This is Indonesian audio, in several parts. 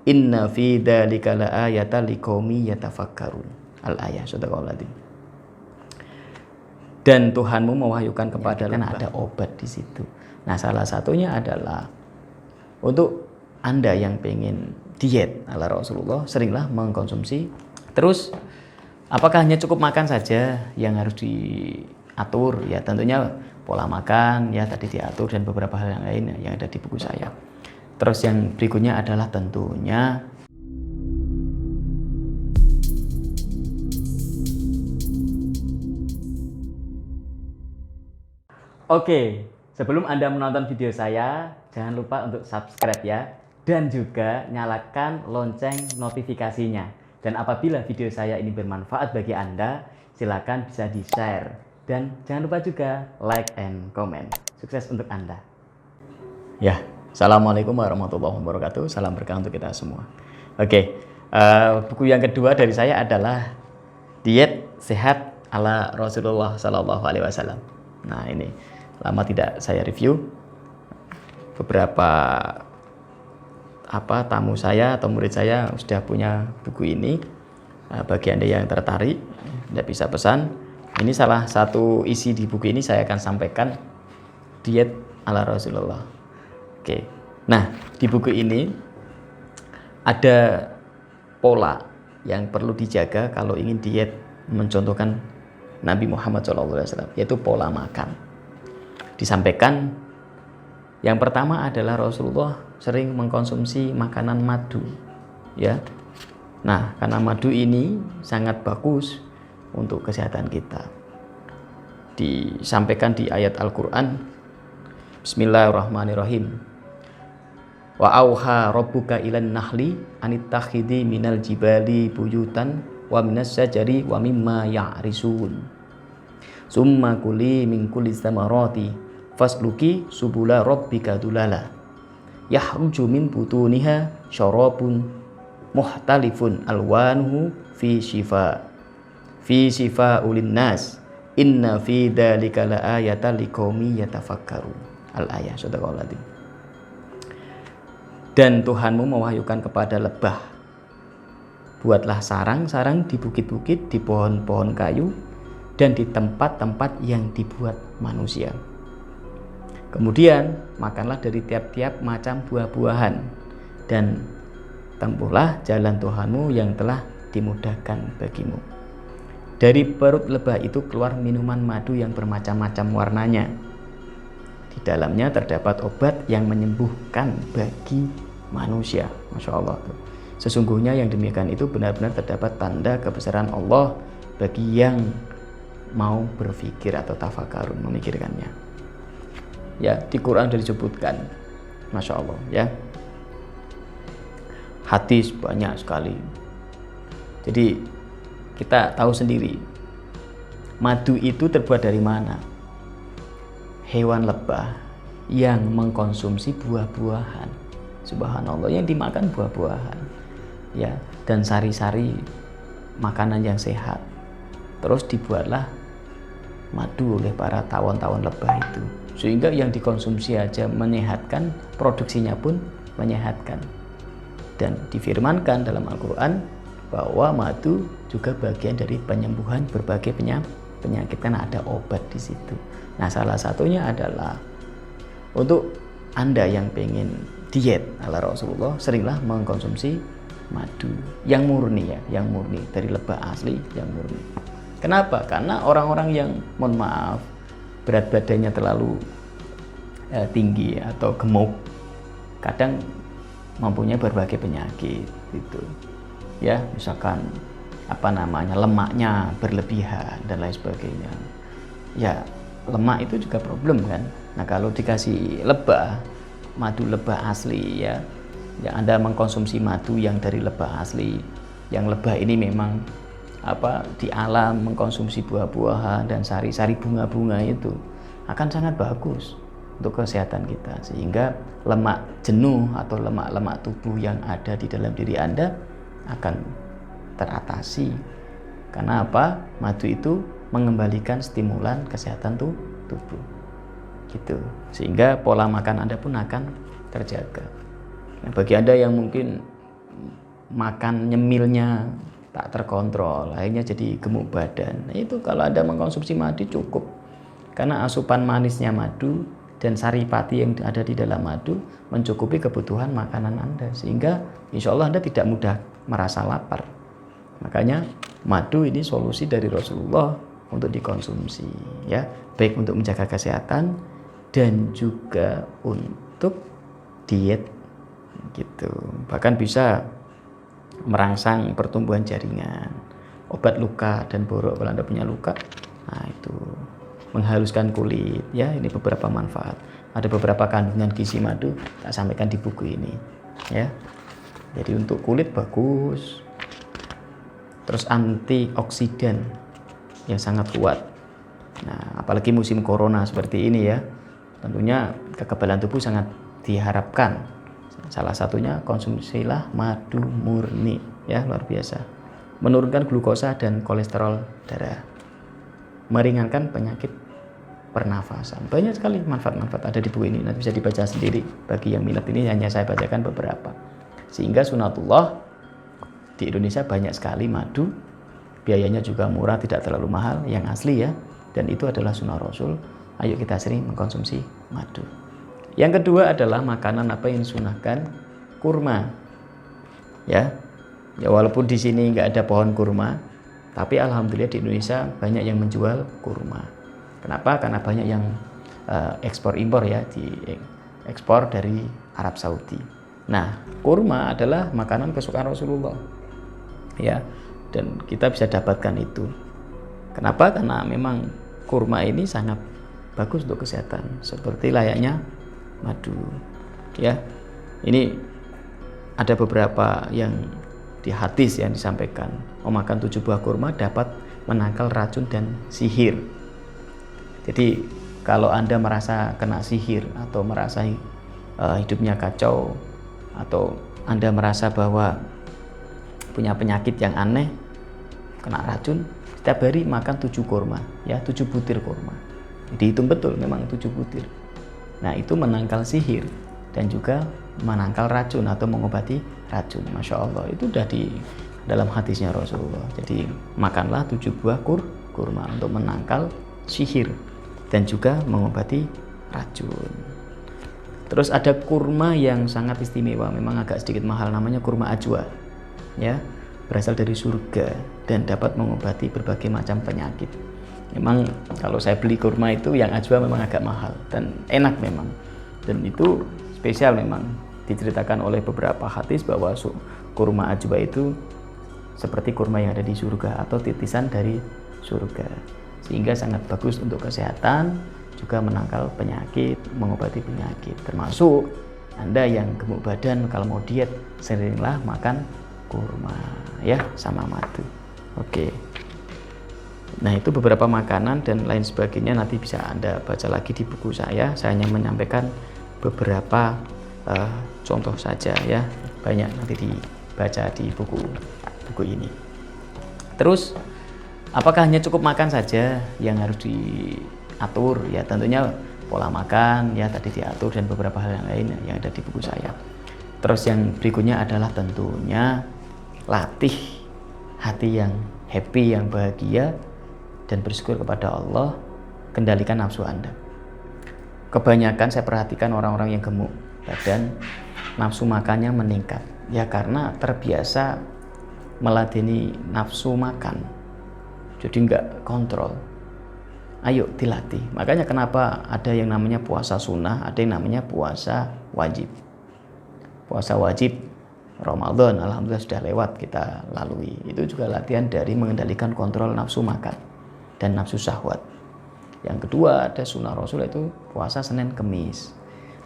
Inna fi dzalika laayatan liqaumi yatafakkarun. Al-ayah, sadaqallahul adzim. Dan Tuhanmu mewahyukan kepada karena ada obat di situ. Nah, salah satunya adalah untuk Anda yang pengen diet ala Rasulullah, seringlah mengkonsumsi. Terus apakah hanya cukup makan saja yang harus diatur? Ya tentunya pola makan ya tadi diatur dan beberapa hal yang lain yang ada di buku saya. Terus yang berikutnya adalah tentunya Oke, sebelum Anda menonton video saya, jangan lupa untuk subscribe ya. Dan juga nyalakan lonceng notifikasinya. Dan apabila video saya ini bermanfaat bagi Anda, silakan bisa di-share. Dan jangan lupa juga like and comment. Sukses untuk Anda. Ya, Assalamualaikum warahmatullahi wabarakatuh. Salam berkah untuk kita semua. Oke, buku yang kedua dari saya adalah Diet Sehat ala Rasulullah Sallallahu Alaihi Wasallam. Nah ini lama tidak saya review. Beberapa tamu saya atau murid saya sudah punya buku ini. Bagi Anda yang tertarik, Anda bisa pesan. Ini salah satu isi di buku ini saya akan sampaikan diet ala Rasulullah. Oke. Nah, di buku ini ada pola yang perlu dijaga kalau ingin diet mencontohkan Nabi Muhammad SAW, yaitu pola makan. Disampaikan yang pertama adalah Rasulullah sering mengkonsumsi makanan madu, ya. Nah, karena madu ini sangat bagus untuk kesehatan kita. Disampaikan di ayat Al-Qur'an, Bismillahirrahmanirrahim. Wa auha rabbuka ilan nahli anittakhidhi minal jibali buyutan wa minas syajari wa mimma ya'risun. Summa kuli min kulli samarati fasluki subula rabbika dulala yahruju min butuniha syarabun muhtalifun alwanuhu fi shifa ulin nas inna fi dzalika laayatan liqaumi yatafakkarun. Al-ayah, sadaqallahul adzim. Dan Tuhanmu mewahyukan kepada lebah, buatlah sarang-sarang di bukit-bukit, di pohon-pohon kayu, dan di tempat-tempat yang dibuat manusia. Kemudian makanlah dari tiap-tiap macam buah-buahan dan tempuhlah jalan Tuhanmu yang telah dimudahkan bagimu. Dari perut lebah itu keluar minuman madu yang bermacam-macam warnanya. Di dalamnya terdapat obat yang menyembuhkan bagi manusia. Masya Allah. Sesungguhnya yang demikian itu benar-benar terdapat tanda kebesaran Allah bagi yang mau berpikir atau tafakarun, memikirkannya. Ya, di Quran sudah disebutkan, Masya Allah, ya. Hadis banyak sekali. Jadi kita tahu sendiri, madu itu terbuat dari mana? Hewan lebah yang mengkonsumsi buah-buahan. Subhanallah, yang dimakan buah-buahan, ya, dan sari-sari makanan yang sehat. Terus dibuatlah madu oleh para tawon-tawon lebah itu. Sehingga yang dikonsumsi aja menyehatkan, produksinya pun menyehatkan. Dan difirmankan dalam Al-Quran bahwa madu juga bagian dari penyembuhan berbagai penyakit, karena ada obat di situ. Nah, salah satunya adalah untuk Anda yang pengen diet ala Rasulullah, seringlah mengkonsumsi madu yang murni, ya, yang murni dari lebah asli yang murni. Kenapa? Karena orang-orang yang, mohon maaf, berat badannya terlalu tinggi atau gemuk, kadang mempunyai berbagai penyakit gitu, ya, misalkan lemaknya berlebihan dan lain sebagainya. Ya, lemak itu juga problem kan. Nah, kalau dikasih madu lebah asli, ya, Anda mengkonsumsi madu yang dari lebah asli, yang lebah ini memang di alam mengkonsumsi buah-buahan dan sari-sari bunga-bunga, itu akan sangat bagus untuk kesehatan kita, sehingga lemak jenuh atau lemak-lemak tubuh yang ada di dalam diri Anda akan teratasi. Karena apa? Madu itu mengembalikan stimulan kesehatan tubuh gitu, sehingga pola makan Anda pun akan terjaga. Nah, bagi Anda yang mungkin makan nyemilnya tak terkontrol, akhirnya jadi gemuk badan. Nah, itu kalau Anda mengkonsumsi madu cukup, karena asupan manisnya madu dan saripati yang ada di dalam madu mencukupi kebutuhan makanan Anda, sehingga insya Allah Anda tidak mudah merasa lapar. Makanya madu ini solusi dari Rasulullah untuk dikonsumsi, ya, baik untuk menjaga kesehatan dan juga untuk diet gitu. Bahkan bisa merangsang pertumbuhan jaringan, obat luka dan borok kalau Anda punya luka. Nah, itu menghaluskan kulit, ya, ini beberapa manfaat. Ada beberapa kandungan gizi madu tak sampaikan di buku ini, ya. Jadi untuk kulit bagus. Terus antioksidan yang sangat kuat. Nah, apalagi musim corona seperti ini, ya. Tentunya kekebalan tubuh sangat diharapkan. Salah satunya konsumsilah madu murni, ya, luar biasa. Menurunkan glukosa dan kolesterol darah. Meringankan penyakit pernafasan. Banyak sekali manfaat-manfaat ada di buku ini. Nanti bisa dibaca sendiri. Bagi yang minat ini hanya saya bacakan beberapa. Sehingga sunatullah di Indonesia banyak sekali madu. Biayanya juga murah, tidak terlalu mahal, yang asli, ya. Dan itu adalah sunnah Rasul. Ayo kita sering mengkonsumsi madu. Yang kedua adalah makanan apa yang disunahkan, kurma. Ya. Ya, walaupun di sini nggak ada pohon kurma, tapi alhamdulillah di Indonesia banyak yang menjual kurma. Kenapa? Karena banyak yang ekspor impor, ya, diekspor dari Arab Saudi. Nah, kurma adalah makanan kesukaan Rasulullah, ya, dan kita bisa dapatkan itu. Kenapa? Karena memang kurma ini sangat bagus untuk kesehatan, seperti layaknya madu, ya. Ini ada beberapa yang di hadis yang disampaikan, makan 7 buah kurma dapat menangkal racun dan sihir. Jadi kalau Anda merasa kena sihir atau merasa hidupnya kacau, atau Anda merasa bahwa punya penyakit yang aneh, kena racun, setiap hari makan 7 kurma, ya, 7 butir kurma. Dihitung betul, memang 7 butir. Nah, itu menangkal sihir dan juga menangkal racun atau mengobati racun. Masya Allah, itu udah di dalam hadisnya Rasulullah. Jadi makanlah 7 buah kurma untuk menangkal sihir dan juga mengobati racun. Terus ada kurma yang sangat istimewa, memang agak sedikit mahal, namanya kurma ajwa, ya, berasal dari surga dan dapat mengobati berbagai macam penyakit. Memang kalau saya beli kurma itu yang ajwa memang agak mahal dan enak memang, dan itu spesial memang. Diceritakan oleh beberapa hadis bahwa kurma ajwa itu seperti kurma yang ada di surga atau titisan dari surga, sehingga sangat bagus untuk kesehatan, juga menangkal penyakit, mengobati penyakit. Termasuk Anda yang gemuk badan, kalau mau diet seringlah makan kurma, ya, sama madu. Oke. Nah, itu beberapa makanan dan lain sebagainya, nanti bisa Anda baca lagi di buku saya. Saya hanya menyampaikan beberapa contoh saja, ya. Banyak nanti dibaca di buku ini. Terus, apakah hanya cukup makan saja yang harus diatur? Ya, tentunya pola makan, ya, tadi diatur, dan beberapa hal yang lain yang ada di buku saya. Terus yang berikutnya adalah tentunya latih hati yang happy, yang bahagia, dan bersyukur kepada Allah. Kendalikan nafsu Anda. Kebanyakan saya perhatikan orang-orang yang gemuk badan, nafsu makannya meningkat, ya, karena terbiasa meladeni nafsu makan, jadi nggak kontrol. Ayo dilatih. Makanya kenapa ada yang namanya puasa sunnah, ada yang namanya puasa wajib. Puasa wajib Ramadan alhamdulillah sudah lewat, kita lalui. Itu juga latihan dari mengendalikan kontrol nafsu makan dan nafsu syahwat. Yang kedua ada sunnah Rasul, itu puasa Senin Kemis.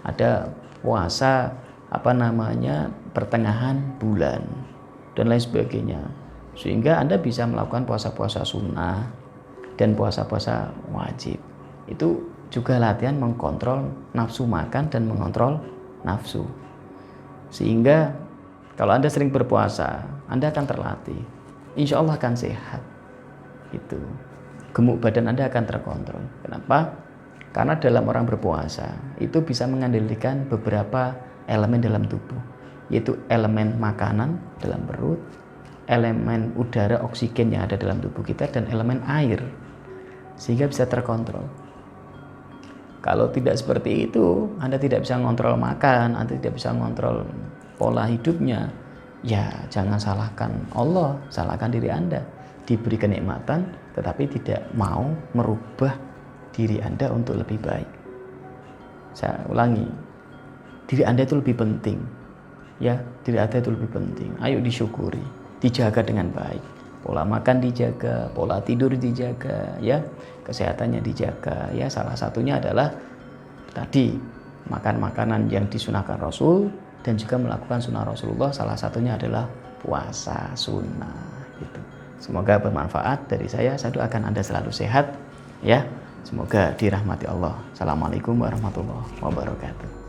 Ada puasa pertengahan bulan dan lain sebagainya. Sehingga Anda bisa melakukan puasa-puasa sunnah dan puasa-puasa wajib. Itu juga latihan mengkontrol nafsu makan dan mengontrol nafsu. Sehingga kalau Anda sering berpuasa, Anda akan terlatih. Insya Allah akan sehat. Itu. Gemuk badan Anda akan terkontrol. Kenapa? Karena dalam orang berpuasa itu bisa mengendalikan beberapa elemen dalam tubuh. yaitu elemen makanan dalam perut, elemen udara oksigen yang ada dalam tubuh kita, dan elemen air, sehingga bisa terkontrol. Kalau tidak seperti itu, Anda tidak bisa ngontrol makan, Anda tidak bisa ngontrol pola hidupnya, ya jangan salahkan Allah, salahkan diri Anda. Diberi kenikmatan tetapi tidak mau merubah diri Anda untuk lebih baik. Saya ulangi, diri Anda itu lebih penting. Ya, diri Anda itu lebih penting. Ayo disyukuri, dijaga dengan baik. Pola makan dijaga, pola tidur dijaga, ya, kesehatannya dijaga. Ya, salah satunya adalah tadi makan makanan yang disunahkan Rasul dan juga melakukan sunnah Rasulullah. Salah satunya adalah puasa sunnah. Gitu. Semoga bermanfaat dari saya. Saya doakan Anda selalu sehat, ya. Semoga dirahmati Allah. Assalamualaikum warahmatullahi wabarakatuh.